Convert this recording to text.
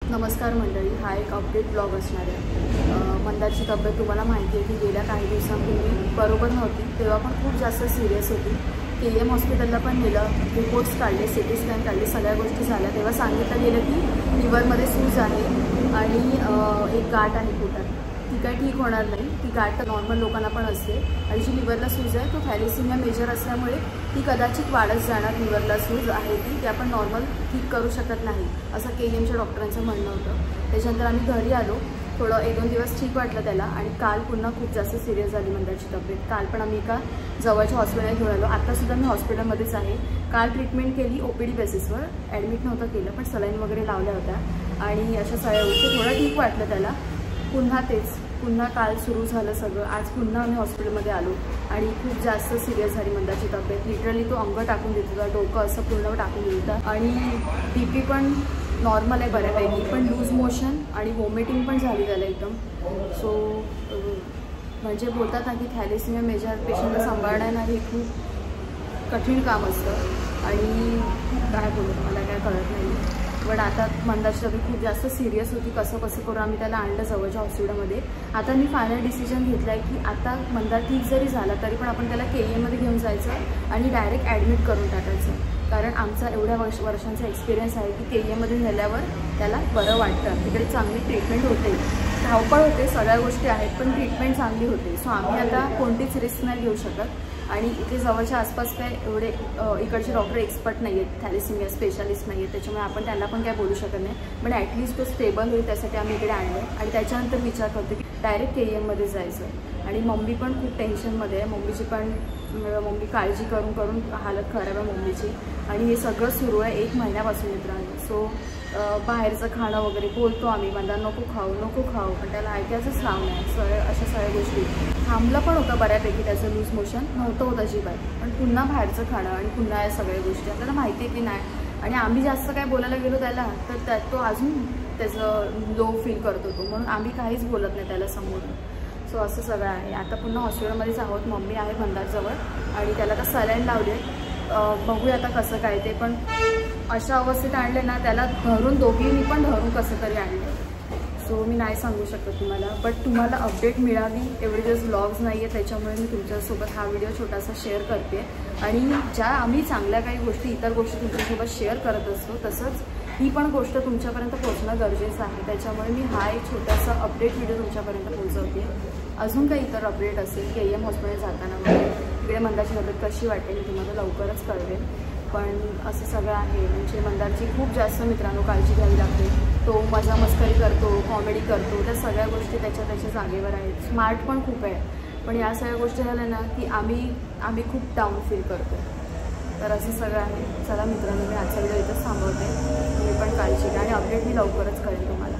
नमस्कार मंडळी, हा एक अपडेट ब्लॉग असणार आहे। मंदारची तब्येत तुम्हाला माहिती आहे की गेल्या काही दिवसांपूर्वी बरोबर नव्हती, तेव्हा पण खूप जास्त सिरियस होती। KM हॉस्पिटलला पण नेलं, रिपोर्ट्स काढले, CT स्कॅन काढले, सगळ्या गोष्टी झाल्या। तेव्हा सांगितलं गेलं की लिव्हरमध्ये सूज आहे आणि एक गाठ आहे पोटात। ती काय ठीक होणार नाही, ती गाठ तर नॉर्मल लोकांना पण असते आणि जी लिव्हरला सूज आहे तो थॅलेसिमिया मेजर असल्यामुळे ती कदाचित वाढत जाणार। लिव्हरला सूज आहे ती आपण नॉर्मल ठीक करू शकत नाही असं KMच्या डॉक्टरांचं म्हणणं होतं। त्याच्यानंतर आम्ही घरी आलो, थोडं 1-2 दिवस ठीक वाटलं त्याला आणि काल पुन्हा खूप जास्त सिरियस झाली मंदारची तब्येत। काल पण आम्ही एका जवळच्या हॉस्पिटलला घेऊन आलो, आत्तासुद्धा मी हॉस्पिटलमध्येच आहे। काल ट्रीटमेंट केली OPD बेसिसवर, ॲडमिट नव्हतं केलं पण सलाईन वगैरे लावल्या होत्या आणि अशा सगळ्या गोष्टी। थोडं ठीक वाटलं त्याला, पुन्हा काल सुरू झालं सगळं। आज पुन्हा आम्ही हॉस्पिटलमध्ये आलो आणि खूप जास्त सिरियस झाली मंदारची तब्येत। लिटरली तो अंग टाकून देत होता, डोकं असं पूर्ण टाकून देत होता आणि BP पण नॉर्मल आहे बऱ्यापैकी, पण लूज मोशन आणि वॉमिटिंग पण झाली त्याला एकदम। सो म्हणजे बोलतात ना की थॅलेसिमिया मेजर पेशंटला सांभाळणं हे खूप कठीण काम असतं आणि काय बोलू मला काय कळत नाही। पण आता मंदारची तब्येत खूप जास्त सिरियस होती, कसं करून आम्ही त्याला आणलं जवळच्या हॉस्पिटलमध्ये। आता मी फायनल डिसिजन घेतला आहे की आता मंदार ठीक जरी झाला तरी पण आपण त्याला KMमध्ये घेऊन जायचं आणि डायरेक्ट ॲडमिट करून टाकायचं, कारण आमचा एवढ्या वर्षांचा एक्सपिरियन्स आहे की KMमध्ये नेल्यावर त्याला बरं वाटतं। तिकडे चांगली ट्रीटमेंट होते, धावपळ होते, सगळ्या गोष्टी आहेत पण ट्रीटमेंट चांगली होते। सो आम्ही आता कोणतीच रिस्क नाही घेऊ शकत आणि इथे जवळच्या आसपास काय एवढे इकडचे डॉक्टर एक्सपर्ट नाही आहेत, थॅलेसिमिया स्पेशालिस्ट नाही आहेत, त्याच्यामुळे आपण त्यांना पण काय बोलू शकत नाही। पण ॲटलिस्ट तो स्टेबल होईल त्यासाठी आम्ही इकडे आणलं आणि त्याच्यानंतर विचार करतो की डायरेक्ट KMमध्ये जायचं। आणि मम्मी पण खूप टेन्शनमध्ये आहे, मम्मी काळजी करून हालत खराब आहे मम्मीची आणि हे सगळं सुरू आहे 1 महिन्यापासून मित्रांनो। सो बाहेरचं खाणं वगैरे बोलतो आम्ही, मला नको खाऊ पण त्याला ऐकायचंच नाव नाही। अशा सगळ्या गोष्टी थांबलं पण होतं बऱ्यापैकी, त्याचं लूज मोशन नव्हतं होत अजिबात, पण पुन्हा बाहेरचं खाणं आणि पुन्हा या सगळ्या गोष्टी आपल्याला माहिती आहे की नाही। आणि आम्ही जास्त काय बोलायला गेलो त्याला तर तो अजून त्याचं लो फील करतो तो, म्हणून आम्ही काहीच बोलत नाही त्याला समोर। सो असं सगळं आहे। आता पुन्हा हॉस्पिटलमध्येच आहोत, मम्मी आहे मंदारजवळ आणि त्याला आता सलाईन लावले, बघूया आता कसं काय ते। पण अशा अवस्थेत आणले ना त्याला दोघींनी पण धरून कसं तरी आणले। सो मी नाही सांगू शकत तुम्हाला, बट तुम्हाला अपडेट मिळावी एवढे दिवस व्लॉग्स नाही आहे त्याच्यामुळे मी तुमच्यासोबत हा व्हिडिओ छोटासा शेअर करते। आणि ज्या आम्ही चांगल्या काही गोष्टी इतर गोष्टी तुमच्यासोबत शेअर करत असतो तसंच ही पण गोष्ट तुमच्यापर्यंत पोहोचणं गरजेचं आहे, त्याच्यामुळे मी हा एक छोटासा अपडेट व्हिडिओ तुमच्यापर्यंत पोहोचवते। अजून काही इतर अपडेट असेल KM हॉस्पिटल जाताना वगैरे इकडे मंदारची तब्येत कशी वाटते मी तुम्हाला लवकरच कळवेन। पण असं सगळं आहे, म्हणजे मंदारची खूप जास्त मित्रांनो काळजी घ्यावी लागते। तो मजा मस्करी करतो, कॉमेडी करतो, त्या सगळ्या गोष्टी त्याच्या जागेवर आहेत। स्मार्ट पण खूप आहे, पण या सगळ्या गोष्टी झाल्या ना की आम्ही खूप डाऊन फील करतो। तर असं सगळं आहे। चला मित्रांनो, मी आजचा व्हिडिओ इथंच थांबवते, तुम्ही पण काळजी घ्या आणि अपडेट मी लवकरच कळेन तुम्हाला।